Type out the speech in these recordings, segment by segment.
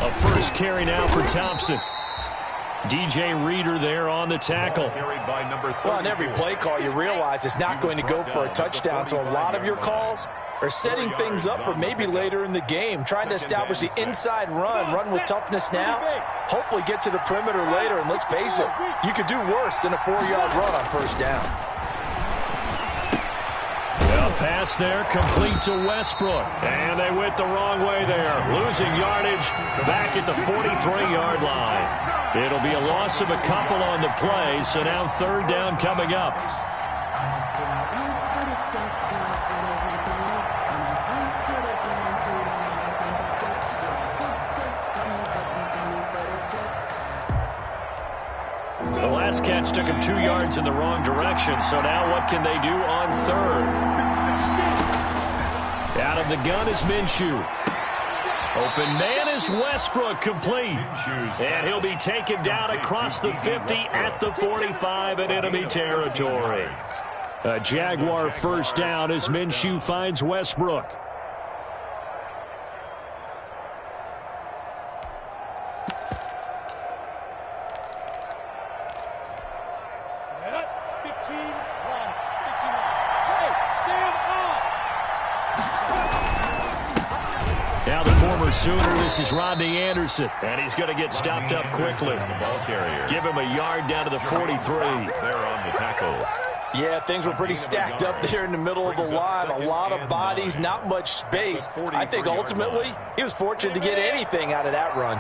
A first carry now for Thompson. DJ Reader there on the tackle. Well, on every play call, you realize it's not going to go for a touchdown, so a lot of your calls are setting things up for maybe later in the game, trying to establish the inside run with toughness now, hopefully get to the perimeter later, and let's face it, you could do worse than a 4-yard run on first down. A pass there, complete to Westbrook. And they went the wrong way there. Losing yardage back at the 43-yard line. It'll be a loss of a couple on the play, so now third down coming up. The last catch took him 2 yards in the wrong direction, so now what can they do on third? Out of the gun is Minshew. Open man is Westbrook, complete. And he'll be taken down across the 50 at the 45 in enemy territory. A Jaguar first down as Minshew finds Westbrook. Now the former Sooner, this is Rodney Anderson, and he's going to get stopped up quickly. Give him a yard down to the 43. There on the tackle. Yeah, things were pretty stacked up there in the middle of the line. A lot of bodies, not much space. I think ultimately he was fortunate to get anything out of that run.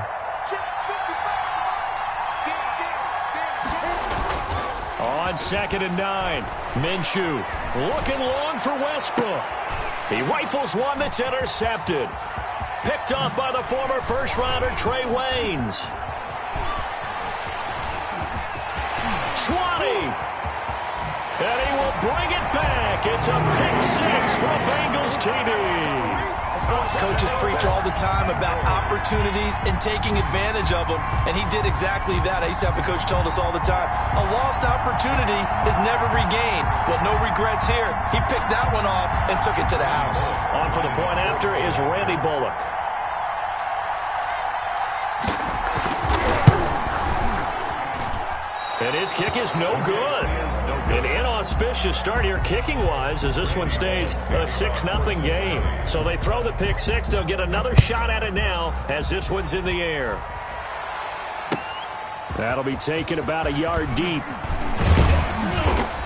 On 2nd and 9, Minshew looking long for Westbrook. He rifles one that's intercepted. Picked up by the former first-rounder Trey Waynes. 20. And he will bring it back. It's a pick-6 for Bengals TD. Coaches preach all the time about opportunities and taking advantage of them, and he did exactly that. I used to have a coach told us all the time, a lost opportunity is never regained. Well, no regrets here. He picked that one off and took it to the house. On for the point after is Randy Bullock. And his kick is no good. An inauspicious start here kicking-wise as this one stays a 6-0 game. So they throw the pick 6. They'll get another shot at it now as this one's in the air. That'll be taken about a yard deep.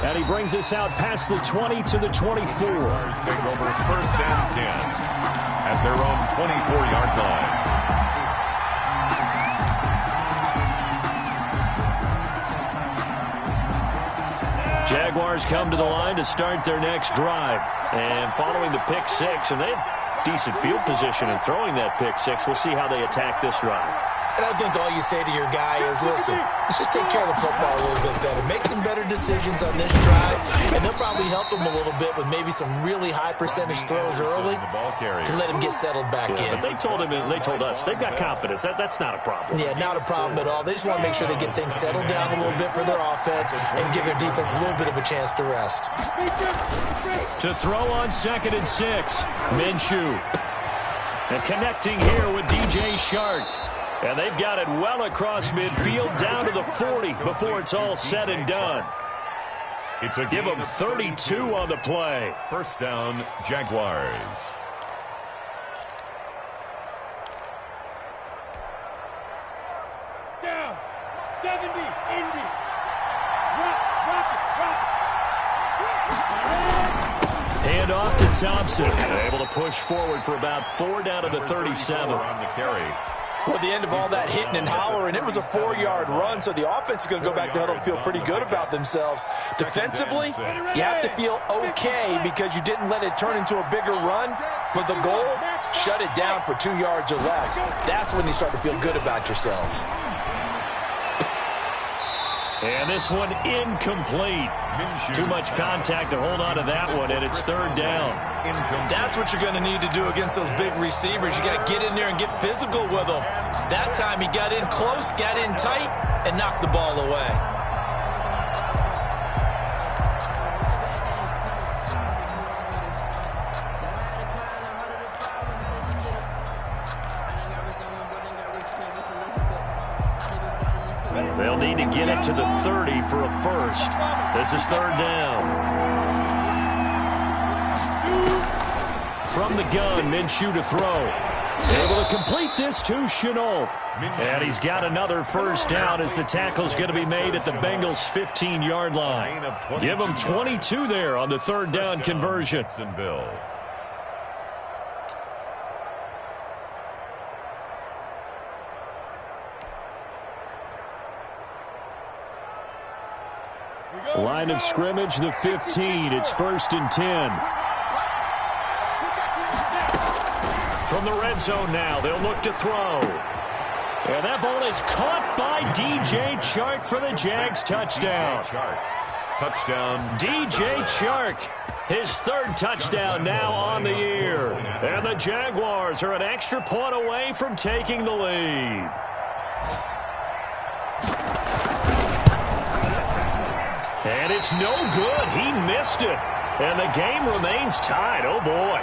And he brings us out past the 20 to the 24. Take over first and 10 at their own 24-yard line. Jaguars come to the line to start their next drive. And following the pick 6, and they have decent field position in throwing that pick 6. We'll see how they attack this drive. And I think all you say to your guy is, listen, let's just take care of the football a little bit better. Make some better decisions on this drive, and they'll probably help him a little bit with maybe some really high percentage throws early to let him get settled back in. But they told him, and they told us, they've got confidence. That's not a problem. Yeah, not a problem at all. They just want to make sure they get things settled down a little bit for their offense and give their defense a little bit of a chance to rest. To throw on 2nd and 6, Minshew. And connecting here with DJ Shark. And they've got it well across midfield down to the 40 before it's all said and done. Give them 32 on the play. First down, Jaguars. Down, 70, Indy. Drop it. Hand off to Thompson. Able to push forward for about 4 down to the 37. On the carry. Well, at the end of all that hitting and hollering, it was a 4-yard run, so the offense is going to go back to huddle and feel pretty good about themselves. Defensively, you have to feel okay because you didn't let it turn into a bigger run, but the goal, shut it down for 2 yards or less. That's when you start to feel good about yourselves. And this one incomplete. Too much contact to hold on to that one, and it's third down. That's what you're going to need to do against those big receivers. You got to get in there and get physical with them. That time he got in close, got in tight, and knocked the ball away. They'll need to get it to the 30 for a first. This is third down. From the gun, Minshew to throw. Able to complete this to Chenault. And he's got another first down as the tackle's going to be made at the Bengals' 15-yard line. Give them 22 there on the third down conversion. Line of scrimmage, the 15. It's 1st and 10. From the red zone now, they'll look to throw. And that ball is caught by DJ Chark for the Jags touchdown. Touchdown. DJ Chark, his third touchdown now on the year. And the Jaguars are an extra point away from taking the lead. And it's no good. He missed it. And the game remains tied. Oh, boy.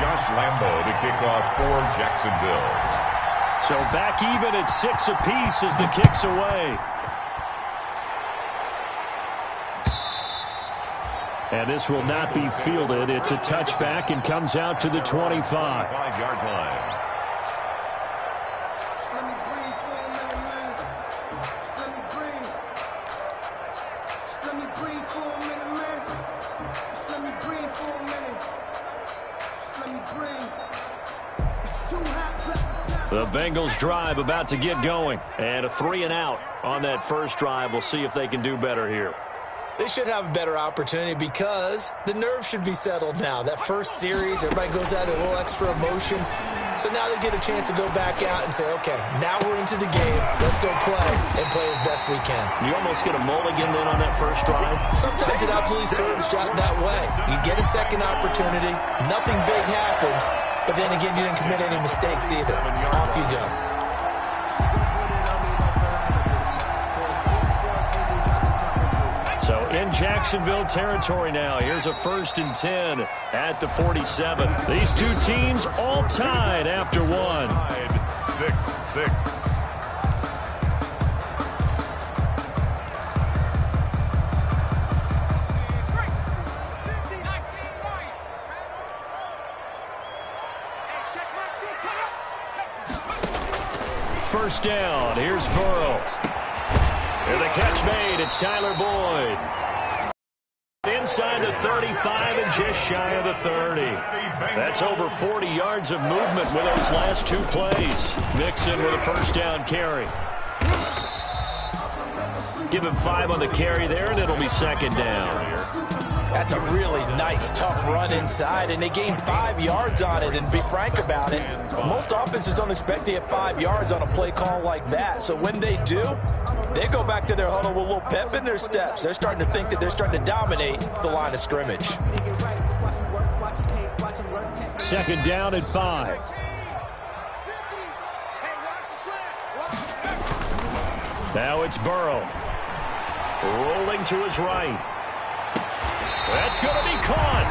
Josh Lambo to kick off for Jacksonville. So back even at 6 apiece as the kick's away. And this will not be fielded. It's a touchback and comes out to the 25. 5-yard line. The Bengals drive about to get going. And a 3-and-out on that first drive. We'll see if they can do better here. They should have a better opportunity because the nerves should be settled now. That first series, everybody goes out a little extra emotion. So now they get a chance to go back out and say, okay, now we're into the game. Let's go play and play as best we can. You almost get a mulligan then on that first drive? Sometimes it absolutely serves that way. You get a second opportunity. Nothing big happened. But then again, you didn't commit any mistakes either. Off you go. So in Jacksonville territory now. Here's a 1st and 10 at the 47. These two teams all tied after one. 6-6. First down. Here's Burrow. And the catch made. It's Tyler Boyd. Inside the 35 and just shy of the 30. That's over 40 yards of movement with those last two plays. Mixon with a first down carry. Give him 5 on the carry there, and it'll be second down. That's a really nice, tough run inside, and they gained 5 yards on it. And to be frank about it, most offenses don't expect to get 5 yards on a play call like that. So when they do, they go back to their huddle with a little pep in their steps. They're starting to think that they're starting to dominate the line of scrimmage. Second down and 5. Now it's Burrow. Rolling to his right. That's going to be caught.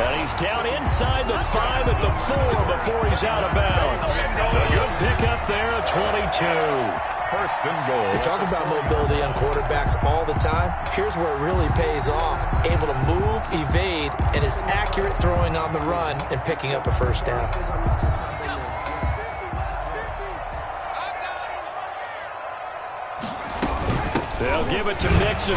And he's down inside the 5 at the 4 before he's out of bounds. A good pickup there at 22. 1st and goal. We talk about mobility on quarterbacks all the time. Here's where it really pays off. Able to move, evade, and is accurate throwing on the run and picking up a first down. They'll give it to Mixon.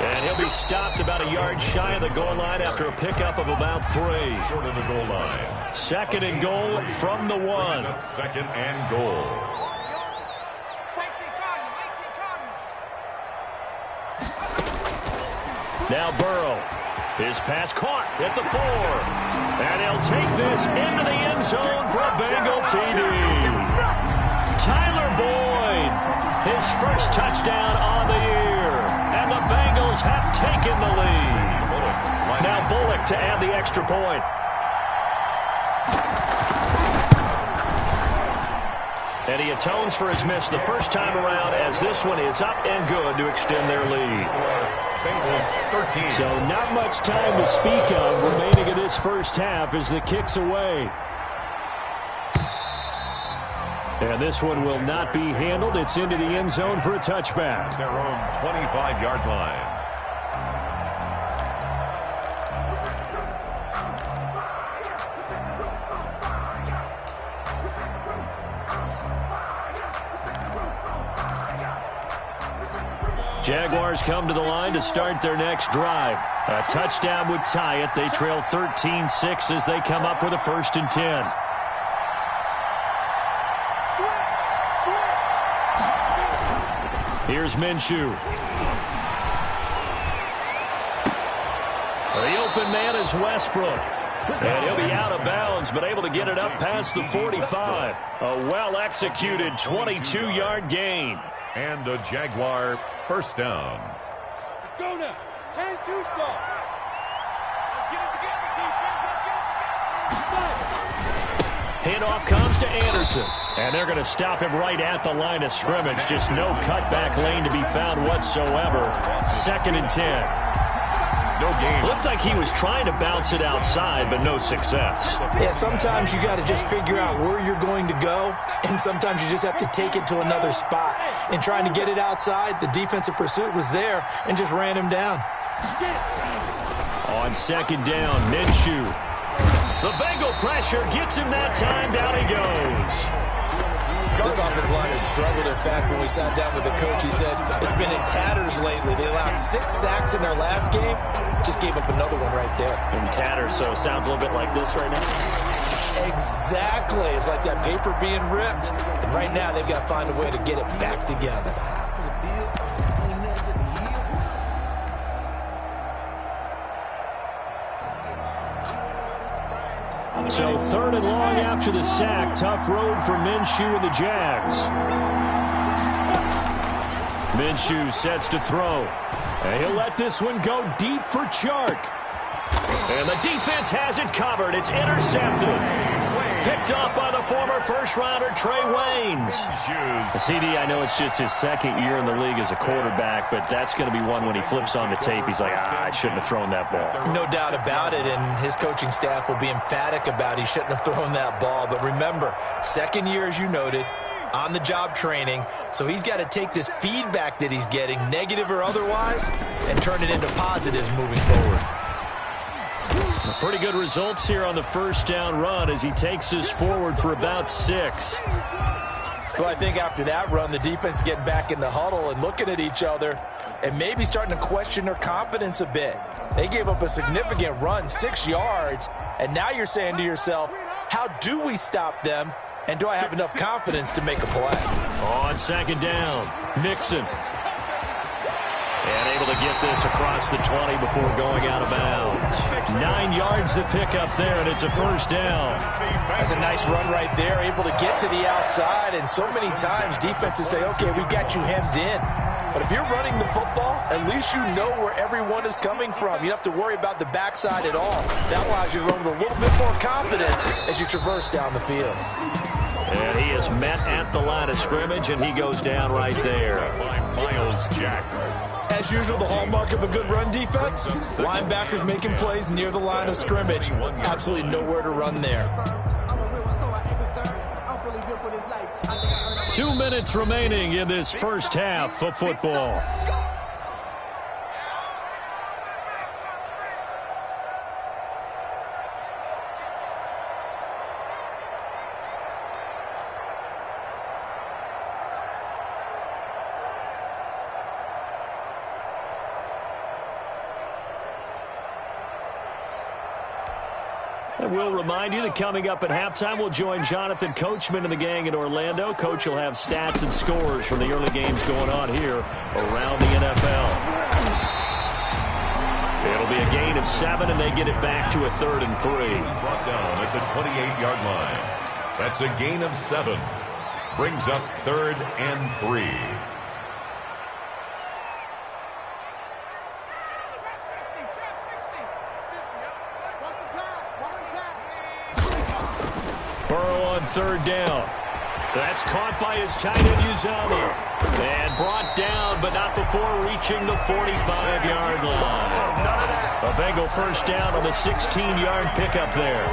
And he'll be stopped about a yard shy of the goal line after a pickup of about 3. Short of the goal line. 2nd and goal from the 1. 2nd and goal. Now Burrow. His pass caught at the 4. And he'll take this into the end zone for a Bengal TD. Tyler Boyd, his first touchdown on the year. And the Bengals have taken the lead. Now Bullock to add the extra point. And he atones for his miss the first time around as this one is up and good to extend their lead. Bengals 13. So not much time to speak of remaining in this first half as the kick's away. And this one will not be handled. It's into the end zone for a touchback. Their own 25-yard line. Jaguars come to the line to start their next drive. A touchdown would tie it. They trail 13-6 as they come up with a 1st and 10. Here's Minshew. The open man is Westbrook. And he'll be out of bounds, but able to get it up past the 45. A well-executed 22-yard gain. And a Jaguar 1st down. Let's go now. 10-2 stop. Let's get it together, defense. Handoff comes to Anderson. And they're going to stop him right at the line of scrimmage. Just no cutback lane to be found whatsoever. 2nd and 10. No gain. Looked like he was trying to bounce it outside, but no success. Yeah, sometimes you got to just figure out where you're going to go, and sometimes you just have to take it to another spot. And trying to get it outside, the defensive pursuit was there and just ran him down. On 2nd down, Minshew. The Bengal pressure gets him that time. Down he goes. This offensive line has struggled. In fact, when we sat down with the coach, he said it's been in tatters lately. They allowed 6 sacks in their last game. Just gave up another one right there. In tatters, so it sounds a little bit like this right now. Exactly. It's like that paper being ripped. And right now, they've got to find a way to get it back together. So 3rd and long after the sack. Tough road for Minshew and the Jags. Minshew sets to throw. And he'll let this one go deep for Chark. And the defense has it covered. It's intercepted. Picked off by the former first-rounder Trey Waynes. CD, I know it's just his 2nd year in the league as a quarterback, but that's going to be one when he flips on the tape. He's like, I shouldn't have thrown that ball. No doubt about it, and his coaching staff will be emphatic about he shouldn't have thrown that ball. But remember, 2nd year, as you noted, on-the-job training, so he's got to take this feedback that he's getting, negative or otherwise, and turn it into positives moving forward. Pretty good results here on the 1st down run as he takes us forward for about 6. Well, I think after that run, the defense is getting back in the huddle and looking at each other and maybe starting to question their confidence a bit. They gave up a significant run, 6 yards, and now you're saying to yourself, how do we stop them, and do I have enough confidence to make a play? On 2nd down, Mixon. And able to get this across the 20 before going out of bounds. 9 yards to pick up there, and it's a 1st down. That's a nice run right there, able to get to the outside, and so many times defenses say, okay, we got you hemmed in. But if you're running the football, at least you know where everyone is coming from. You don't have to worry about the backside at all. That allows you to run with a little bit more confidence as you traverse down the field. And he is met at the line of scrimmage, and he goes down right there. Miles Jack. As usual, the hallmark of a good run defense, linebackers making plays near the line of scrimmage. Absolutely nowhere to run there. 2 minutes remaining in this 1st half of football. And we'll remind you that coming up at halftime, we'll join Jonathan Coachman and the gang in Orlando. Coach will have stats and scores from the early games going on here around the NFL. It'll be a gain of 7, and they get it back to a 3rd and 3. Brought down at the 28-yard line. That's a gain of 7. Brings up 3rd and 3. Burrow on 3rd down. That's caught by his tight end, Uzomah. And brought down, but not before reaching the 45-yard line. A Bengal 1st down on the 16-yard pickup there.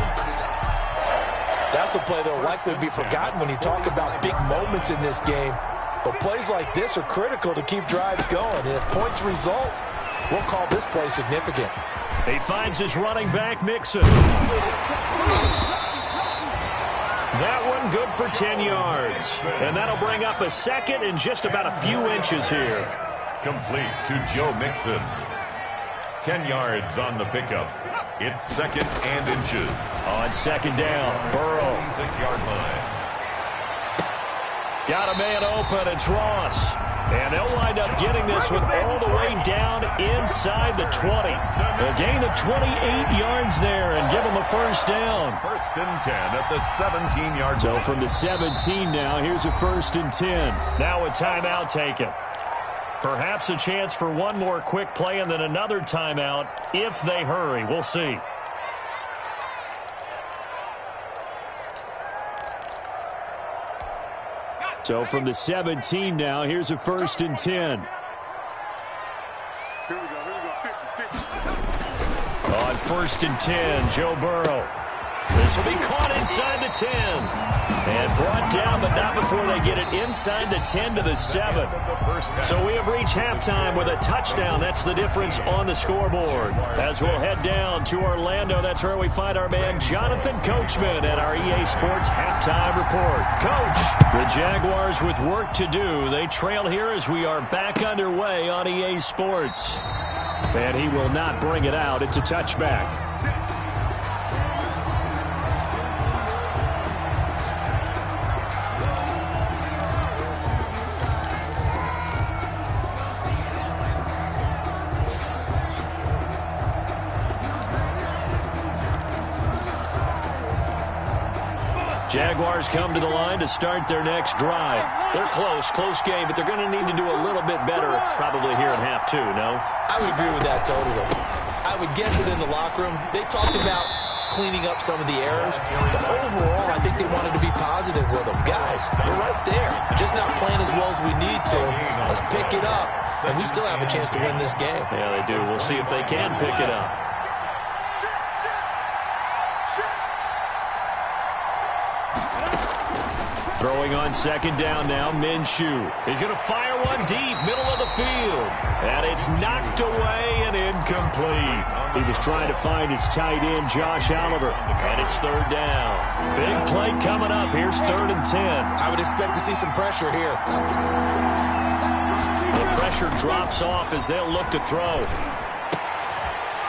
That's a play that will likely be forgotten when you talk about big moments in this game. But plays like this are critical to keep drives going. And if points result, we'll call this play significant. He finds his running back, Mixon. That one good for 10 yards. And that'll bring up a second and just about a few inches here. Complete to Joe Mixon. 10 yards on the pickup. It's second and inches. On second down, Burrow. 6-yard line. Got a man open, it's Ross. And they'll wind up getting this one all the way down inside the 20. A gain of 28 yards there and give them a first down. First and 10 at the 17-yard line. So from the 17 now, here's a first and 10. Now a timeout taken. Perhaps a chance for one more quick play and then another timeout if they hurry. We'll see. So from the 17 now, here's a first and 10. Here we go. 50. On first and 10, Joe Burrow. This will be caught inside the 10. And brought down, but not before they get it inside the 10 to the 7. So we have reached halftime with a touchdown. That's the difference on the scoreboard. As we'll head down to Orlando, that's where we find our man Jonathan Coachman at our EA Sports Halftime Report. Coach, the Jaguars with work to do. They trail here as we are back underway on EA Sports. And he will not bring it out. It's a touchback. Jaguars come to the line to start their next drive. They're close game, but they're going to need to do a little bit better probably here in half two, no? I would agree with that totally. I would guess it in the locker room. They talked about cleaning up some of the errors, but overall, I think they wanted to be positive with them. Guys, we're right there. Just not playing as well as we need to. Let's pick it up, and we still have a chance to win this game. Yeah, they do. We'll see if they can pick it up. Throwing on second down now, Minshew. He's going to fire one deep, middle of the field. And it's knocked away and incomplete. He was trying to find his tight end, Josh Oliver. And it's third down. Big play coming up. Here's 3rd and 10. I would expect to see some pressure here. The pressure drops off as they'll look to throw.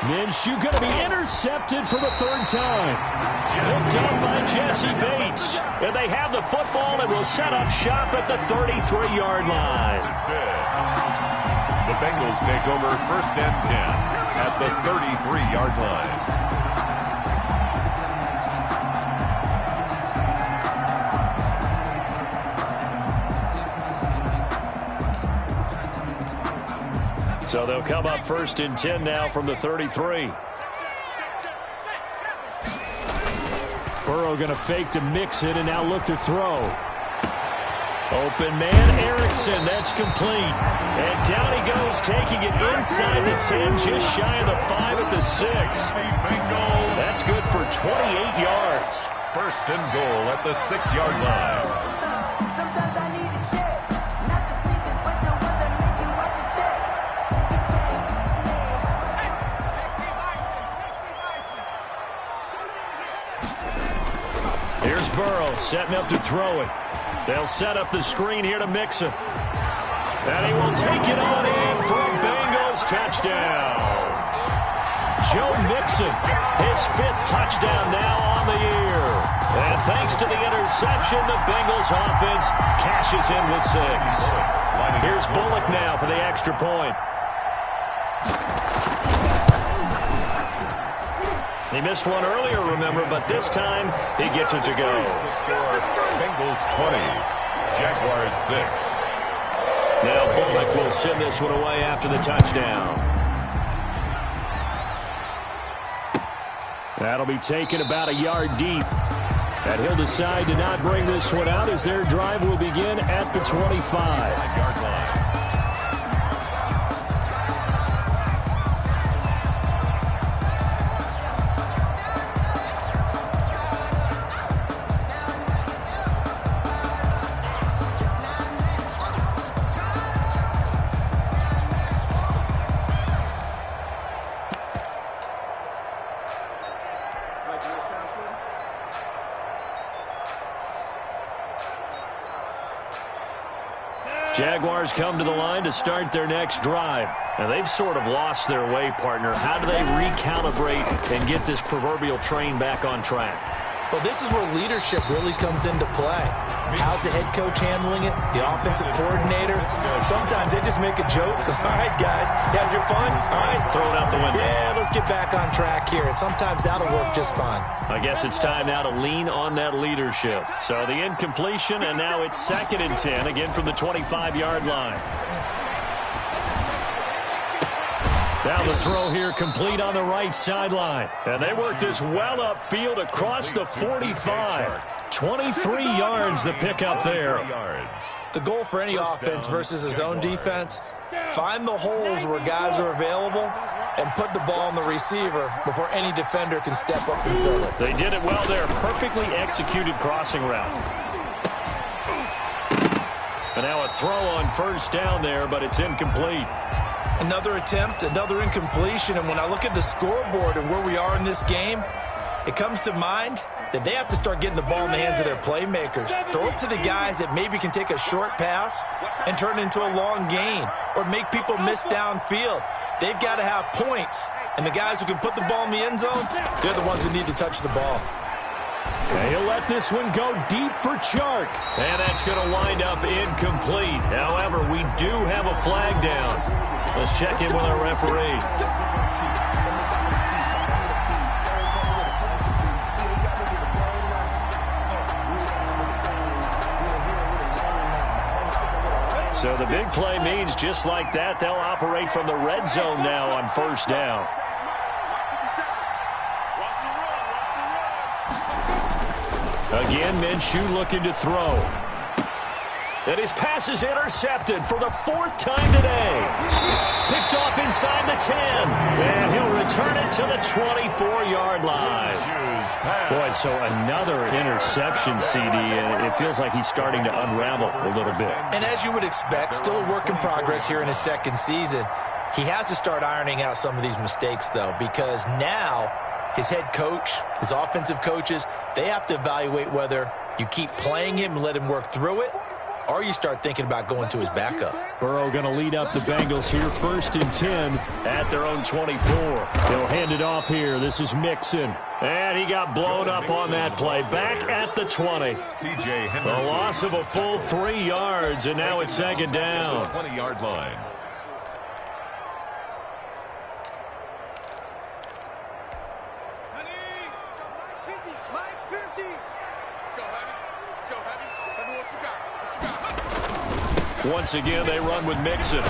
Minshew going to be intercepted for the 3rd time. Picked up by Jesse Bates. And they have the football and will set up shop at the 33-yard line. The Bengals take over 1st and 10 at the 33-yard line. So they'll come up 1st and 10 now from the 33. Burrow going to fake to mix it and now look to throw. Open man, Erickson. That's complete. And down he goes, taking it inside the 10, just shy of the 5 at the 6. That's good for 28 yards. 1st and goal at the 6-yard line. Here's Burrow setting up to throw it. They'll set up the screen here to Mixon. And he will take it on in for a Bengals touchdown. Joe Mixon, his 5th touchdown now on the year. And thanks to the interception, the Bengals offense cashes in with 6. Here's Bullock now for the extra point. He missed one earlier, remember, but this time he gets it to go. The score, Bengals 20, Jaguars 6. Now Bullock will send this one away after the touchdown. That'll be taken about a yard deep. And he'll decide to not bring this one out as their drive will begin at the 25-yard line. Jaguars come to the line to start their next drive. And they've sort of lost their way, partner. How do they recalibrate and get this proverbial train back on track? Well, this is where leadership really comes into play. How's the head coach handling it? The offensive coordinator? Sometimes they just make a joke. All right, guys, had your fun? All right. Throw it out the window. Yeah, let's get back on track here. And sometimes that'll work just fine. I guess it's time now to lean on that leadership. So the incompletion, and now it's 2nd and 10, again from the 25-yard line. Now the throw here complete on the right sideline. And they work this well upfield across the 45. 23 yards to pick up there. The goal for any offense versus a zone defense, find the holes where guys are available and put the ball on the receiver before any defender can step up and fill it. They did it well there. Perfectly executed crossing route. And now a throw on 1st down there, but it's incomplete. Another attempt, another incompletion, and when I look at the scoreboard and where we are in this game, it comes to mind that they have to start getting the ball in the hands of their playmakers. Throw it to the guys that maybe can take a short pass and turn it into a long gain or make people miss downfield. They've got to have points, and the guys who can put the ball in the end zone, they're the ones that need to touch the ball. And he'll let this one go deep for Chark. And that's going to wind up incomplete. However, we do have a flag down. Let's check in with our referee. So the big play means just like that, they'll operate from the red zone now on 1st down. Again, Minshew looking to throw. And his pass is intercepted for the 4th time today. Picked off inside the 10. And he'll return it to the 24-yard line. Boy, so another interception, CD, and it feels like he's starting to unravel a little bit. And as you would expect, still a work in progress here in his 2nd season. He has to start ironing out some of these mistakes, though, because now his head coach, his offensive coaches, they have to evaluate whether you keep playing him and let him work through it, or you start thinking about going to his backup. Burrow going to lead up the Bengals here, 1st and 10 at their own 24. They'll hand it off here. This is Mixon. And he got blown up on that play. Back at the 20. A loss of a full 3 yards, and now it's 2nd down. 20-yard line. Once again, they run with Mixon.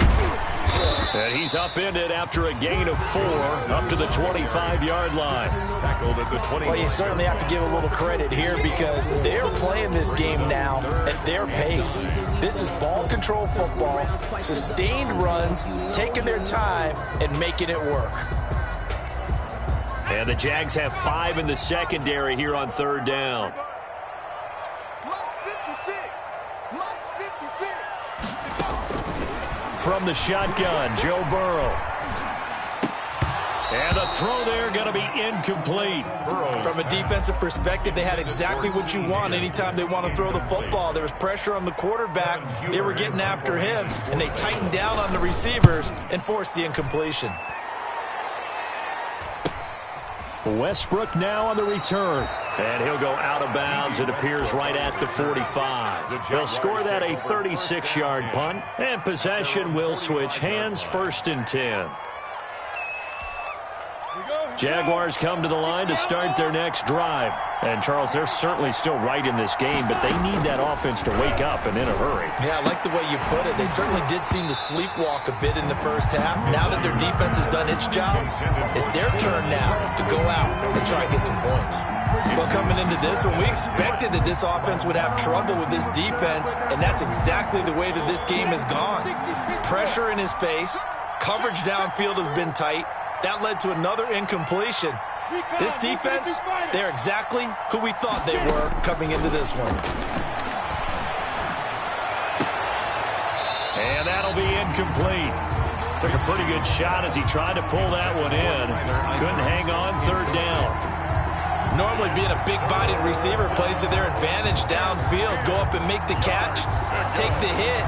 And he's upended after a gain of 4 up to the 25-yard line. Tackled at the 20. Well, you certainly have to give a little credit here because they're playing this game now at their pace. This is ball control football, sustained runs, taking their time and making it work. And the Jags have 5 in the secondary here on 3rd down. From the shotgun, Joe Burrow. And the throw there going to be incomplete. From a defensive perspective, they had exactly what you want anytime they want to throw the football. There was pressure on the quarterback. They were getting after him, and they tightened down on the receivers and forced the incompletion. Westbrook now on the return. And he'll go out of bounds. It appears right at the 45. They'll score that a 36-yard punt. And possession will switch hands, 1st and 10. Jaguars come to the line to start their next drive. And, Charles, they're certainly still right in this game, but they need that offense to wake up and in a hurry. Yeah, I like the way you put it. They certainly did seem to sleepwalk a bit in the first half. Now that their defense has done its job, it's their turn now to go out and try and get some points. Well, coming into this one, we expected that this offense would have trouble with this defense, and that's exactly the way that this game has gone. Pressure in his face, coverage downfield has been tight. That led to another incompletion. This defense, they're exactly who we thought they were coming into this one. And that'll be incomplete. Took a pretty good shot as he tried to pull that one in. Couldn't hang on, 3rd down. Normally being a big-bodied receiver plays to their advantage downfield. Go up and make the catch, take the hit,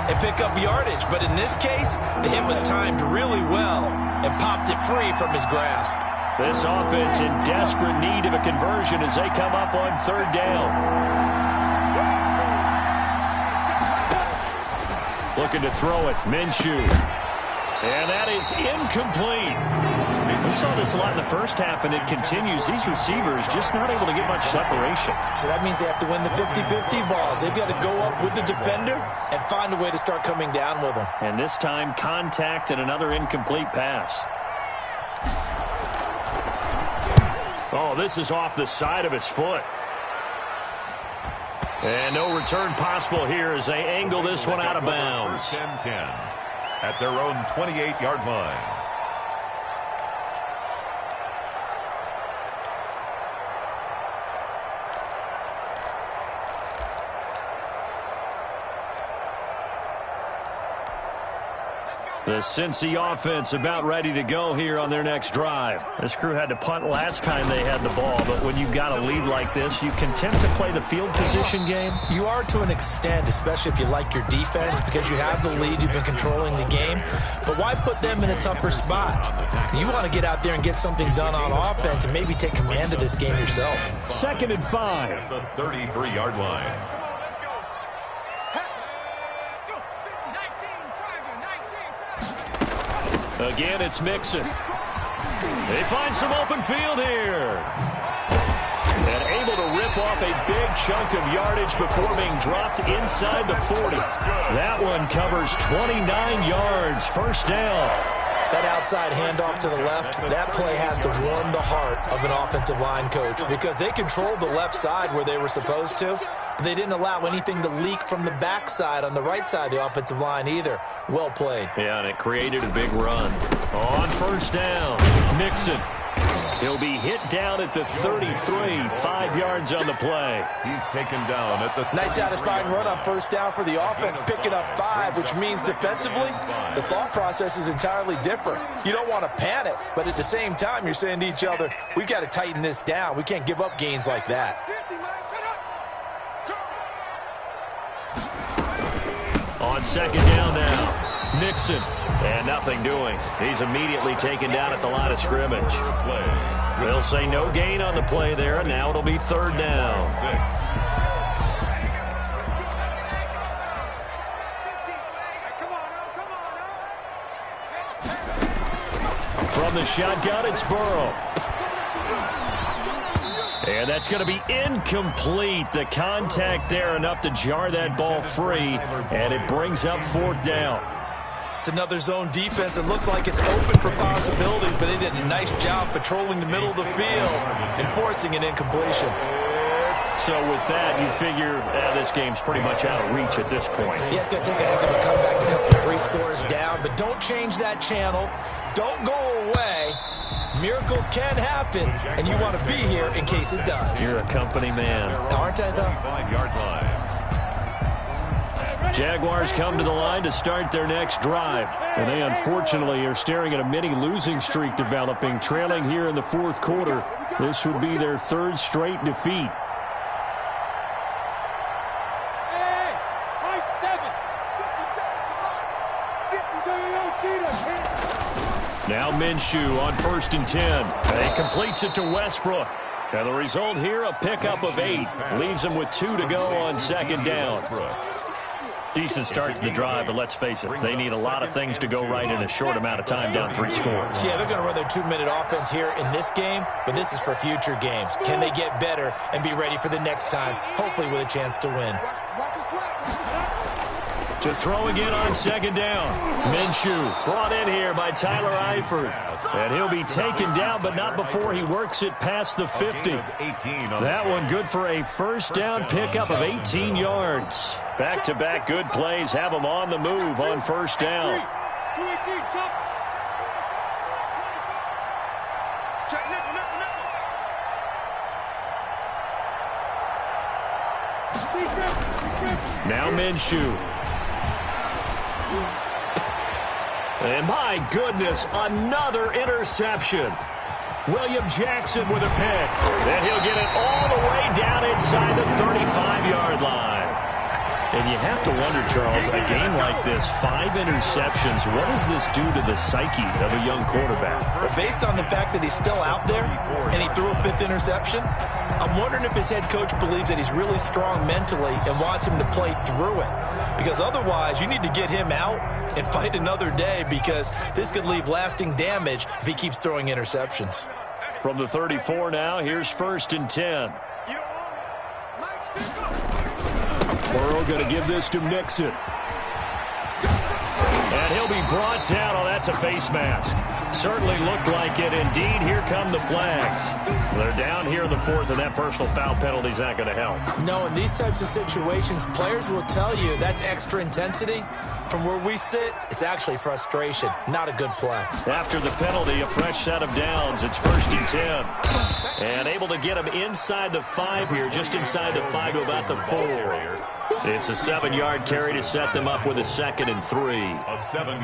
and pick up yardage. But in this case, the hit was timed really well and popped it free from his grasp. This offense in desperate need of a conversion as they come up on third down. Looking to throw it, Minshew. And that is incomplete. We saw this a lot in the first half, and it continues. These receivers just not able to get much separation. So that means they have to win the 50-50 balls. They've got to go up with the defender and find a way to start coming down with them. And this time, contact and another incomplete pass. Oh, this is off the side of his foot. And no return possible here as they angle this one out of bounds. 10-10 at their own 28-yard line. The Cincy offense about ready to go here on their next drive. This crew had to punt last time they had the ball, but when you've got a lead like this, you can tend to play the field position game. You are to an extent, especially if you like your defense, because you have the lead, you've been controlling the game. But why put them in a tougher spot? You want to get out there and get something done on offense and maybe take command of this game yourself. 2nd and 5. At the 33-yard line. Again, it's Mixon. They find some open field here. And able to rip off a big chunk of yardage before being dropped inside the 40. That one covers 29 yards. First down. That outside handoff to the left, that play has to warm the heart of an offensive line coach because they controlled the left side where they were supposed to, but they didn't allow anything to leak from the backside on the right side of the offensive line either. Well played. Yeah, and it created a big run. On first down, Mixon. He'll be hit down at the 33, 5 yards on the play. He's taken down at the 30. Nice satisfying run on first down for the offense, picking up 5, which means defensively, the thought process is entirely different. You don't want to panic, but at the same time, you're saying to each other, we've got to tighten this down. We can't give up gains like that. On second down now, Mixon. And nothing doing. He's immediately taken down at the line of scrimmage. They'll say no gain on the play there, and now it'll be third down. 6. From the shotgun, it's Burrow. And that's going to be incomplete. The contact there enough to jar that ball free, and it brings up fourth down. It's another zone defense. It looks like it's open for possibilities, but they did a nice job patrolling the middle of the field and forcing an incompletion. So with that, you figure this game's pretty much out of reach at this point. Yeah, it's going to take a heck of a comeback to come from 3 scores down, but don't change that channel. Don't go away. Miracles can happen, and you want to be here in case it does. You're a company man. Aren't I, though? 5-yard line. Jaguars come to the line to start their next drive. And they unfortunately are staring at a mini losing streak developing, trailing here in the fourth quarter. This would be their 3rd straight defeat. Now Minshew on 1st and 10. And he completes it to Westbrook. And the result here, a pickup of 8. Leaves them with 2 to go on second down. Decent start to the drive, but let's face it, they need a lot of things to go right in a short amount of time, down 3 scores. Yeah, they're going to run their 2-minute offense here in this game, but this is for future games. Can they get better and be ready for the next time, hopefully with a chance to win? To throw again on second down. Minshew brought in here by Tyler Eifert. And he'll be taken down, but not before he works it past the 50. That one good for a first down pickup of 18 yards. Back-to-back good plays have him on the move on first down. Now Minshew. And my goodness, another interception. William Jackson with a pick. And he'll get it all the way down inside the 35-yard line. And you have to wonder, Charles, a game like this, 5 interceptions, what does this do to the psyche of a young quarterback? Well, based on the fact that he's still out there and he threw a 5th interception, I'm wondering if his head coach believes that he's really strong mentally and wants him to play through it. Because otherwise, you need to get him out and fight another day, because this could leave lasting damage if he keeps throwing interceptions. From the 34 now, here's 1st and 10. Burrow going to give this to Mixon. And he'll be brought down. Oh, that's a face mask. Certainly looked like it. Indeed, here come the flags. They're down here in the 4th, and that personal foul penalty is not going to help. No, in these types of situations, players will tell you that's extra intensity. From where we sit, it's actually frustration, not a good play. After the penalty, a fresh set of downs. It's 1st and 10. And able to get him inside the 5 here, just inside the 5 to about the 4. It's a 7-yard carry to set them up with a 2nd and 3.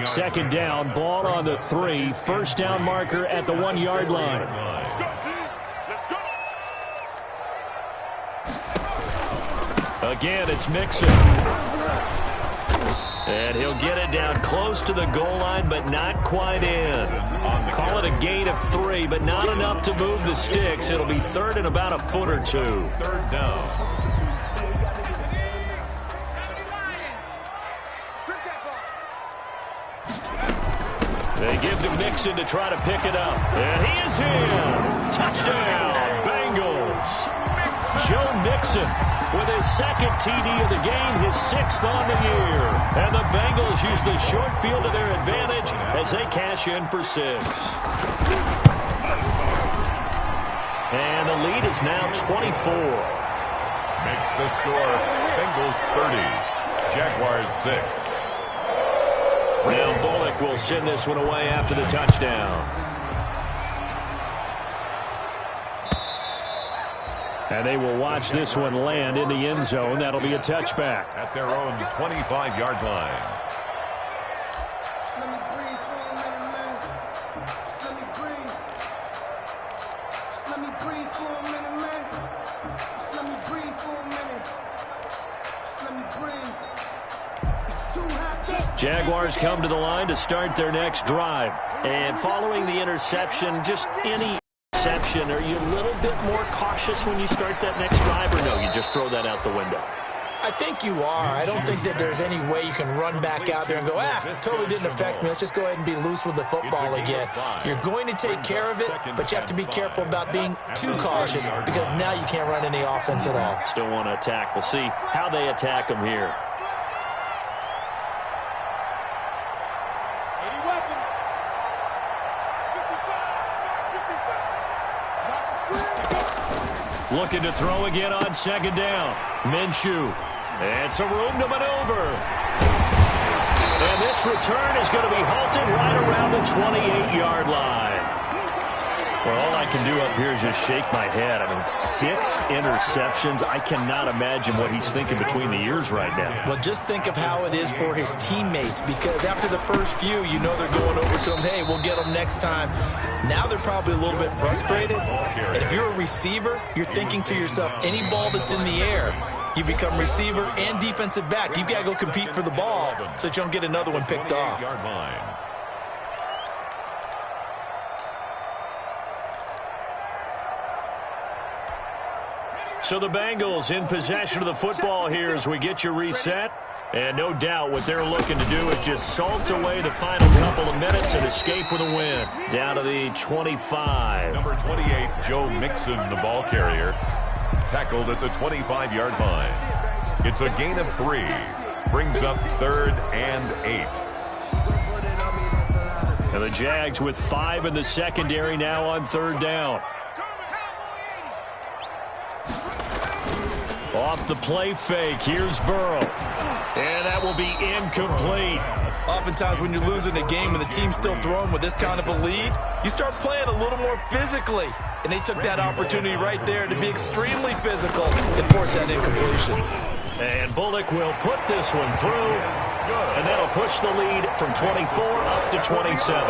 2nd down, ball on the 3. 1st down marker at the 1-yard line. Again, it's Mixon. And he'll get it down close to the goal line, but not quite in. Call it a gain of 3, but not enough to move the sticks. It'll be 3rd and about a foot or 2. 3rd down. They give to Mixon to try to pick it up. And he is in. Touchdown, Bengals. Joe Mixon with his 2nd TD of the game, his 6th on the year. And the Bengals use the short field to their advantage as they cash in for 6. And the lead is now 24. Makes the score Bengals 30, Jaguars 6. Now Bullock will send this one away after the touchdown. And they will watch this one land in the end zone. That'll be a touchback. At their own 25-yard line. Jaguars come to the line to start their next drive. And following the interception, just any interception, are you a little bit more cautious when you start that next drive, or no, you just throw that out the window? I think you are. I don't think that there's any way you can run back out there and go, totally didn't affect me. Let's just go ahead and be loose with the football again. You're going to take care of it, but you have to be careful about being too cautious, because now you can't run any offense at all. Still want to attack. We'll see how they attack them here. Looking to throw again on 2nd down. Minshew. And some room to maneuver. And this return is going to be halted right around the 28-yard line. Well, all I can do up here is just shake my head. I mean, 6 interceptions. I cannot imagine what he's thinking between the ears right now. Well, just think of how it is for his teammates, because after the first few, you know they're going over to him, hey, we'll get them next time. Now they're probably a little bit frustrated. And if you're a receiver, you're thinking to yourself, any ball that's in the air, you become receiver and defensive back. You've got to go compete for the ball so that you don't get another one picked off. So the Bengals in possession of the football here as we get you reset. And no doubt what they're looking to do is just salt away the final couple of minutes and escape with a win. Down to the 25. Number 28, Joe Mixon, the ball carrier, tackled at the 25-yard line. It's a gain of 3. Brings up 3rd and 8. And the Jags with 5 in the secondary now on 3rd down. Off the play fake, here's Burrow. And that will be incomplete. Oftentimes when you're losing a game and the team's still throwing with this kind of a lead, you start playing a little more physically. And they took that opportunity right there to be extremely physical and force that incompletion. And Bullock will put this one through, and that'll push the lead from 24 up to 27.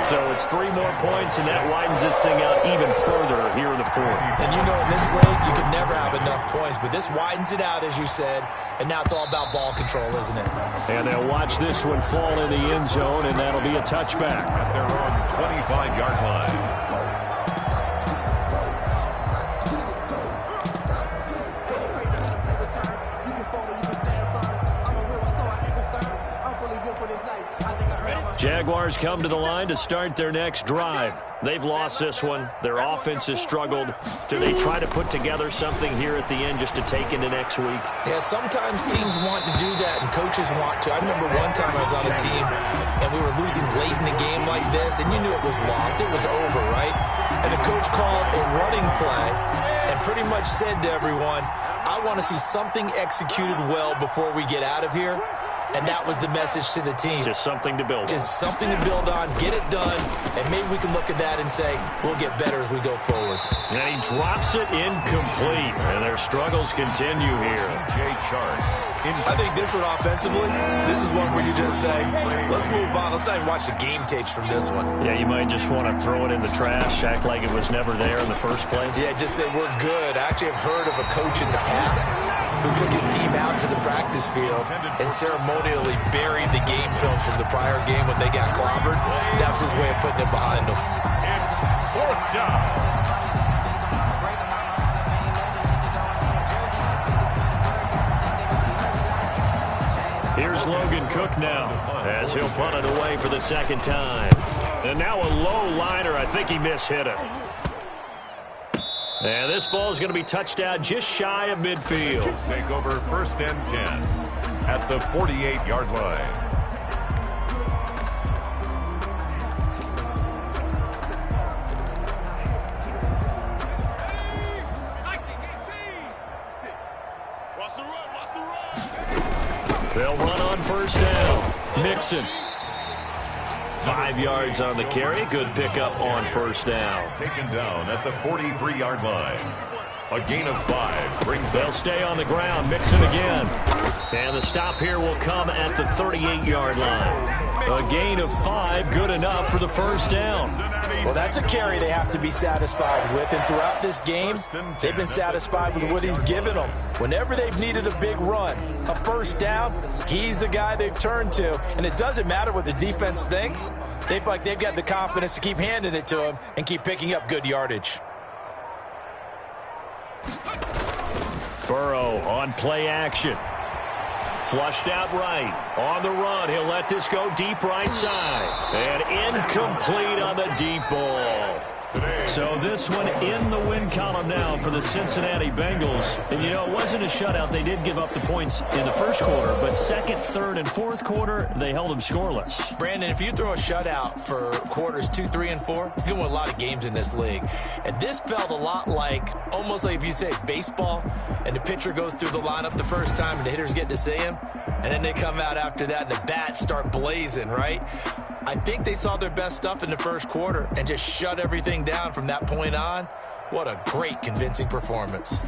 So it's 3 more points, and that widens this thing out even further here in the fourth. And you know, in this league, you can never have enough points, but this widens it out, as you said, and now it's all about ball control, isn't it? And they'll watch this one fall in the end zone, and that'll be a touchback. At their own 25-yard line. Jaguars come to the line to start their next drive. They've lost this one. Their offense has struggled. Do they try to put together something here at the end just to take into next week? Yeah, sometimes teams want to do that and coaches want to. I remember one time I was on a team and we were losing late in a game like this, and you knew it was lost. It was over, right? And the coach called a running play and pretty much said to everyone, I want to see something executed well before we get out of here. And that was the message to the team. Just something to build on. Just something to build on, get it done, and maybe we can look at that and say, we'll get better as we go forward. And he drops it incomplete, and their struggles continue here. I think this one offensively, this is one where you just say, let's move on. Let's not even watch the game tapes from this one. Yeah, you might just want to throw it in the trash, act like it was never there in the first place. Yeah, just say we're good. I actually have heard of a coach in the past who took his team out to the practice field and ceremonially buried the game films from the prior game when they got clobbered. That was his way of putting it behind them. It's 4th down. Here's Logan Cook now as he'll punt it away for the second time. And now a low liner. I think he mishit it. And this ball is going to be touched down just shy of midfield. Take over 1st and 10 at the 48-yard line. They'll run on 1st down. Mixon. 5 yards on the carry. Good pickup on 1st down. Taken down at the 43-yard line. A gain of 5 brings They'll stay on the ground. Mixon again. And the stop here will come at the 38-yard line. A gain of 5, good enough for the 1st down. Well, that's a carry they have to be satisfied with. And throughout this game, they've been satisfied with what he's given them. Whenever they've needed a big run, a 1st down, he's the guy they've turned to. And it doesn't matter what the defense thinks. They feel like they've got the confidence to keep handing it to him and keep picking up good yardage. Burrow on play action. Flushed out right. On the run, he'll let this go deep right side. And incomplete on the deep ball. So this one in the win column now for the Cincinnati Bengals. And, you know, it wasn't a shutout. They did give up the points in the first quarter, but second, third, and fourth quarter, they held them scoreless. Brandon, if you throw a shutout for quarters 2, 3, and 4, you can win a lot of games in this league. And this felt a lot like, almost like if you say baseball, and the pitcher goes through the lineup the first time and the hitters get to see him, and then they come out after that and the bats start blazing, right? I think they saw their best stuff in the first quarter and just shut everything down from that point on. What a great, convincing performance.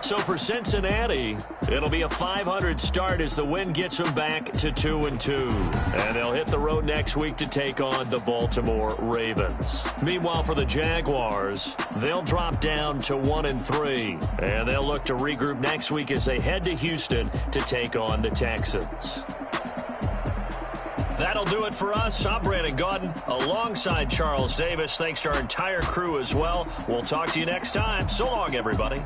So for Cincinnati, it'll be a 500 start as the win gets them back to 2-2. And they'll hit the road next week to take on the Baltimore Ravens. Meanwhile, for the Jaguars, they'll drop down to 1-3. And they'll look to regroup next week as they head to Houston to take on the Texans. That'll do it for us. I'm Brandon Gaudin alongside Charles Davis. Thanks to our entire crew as well. We'll talk to you next time. So long, everybody.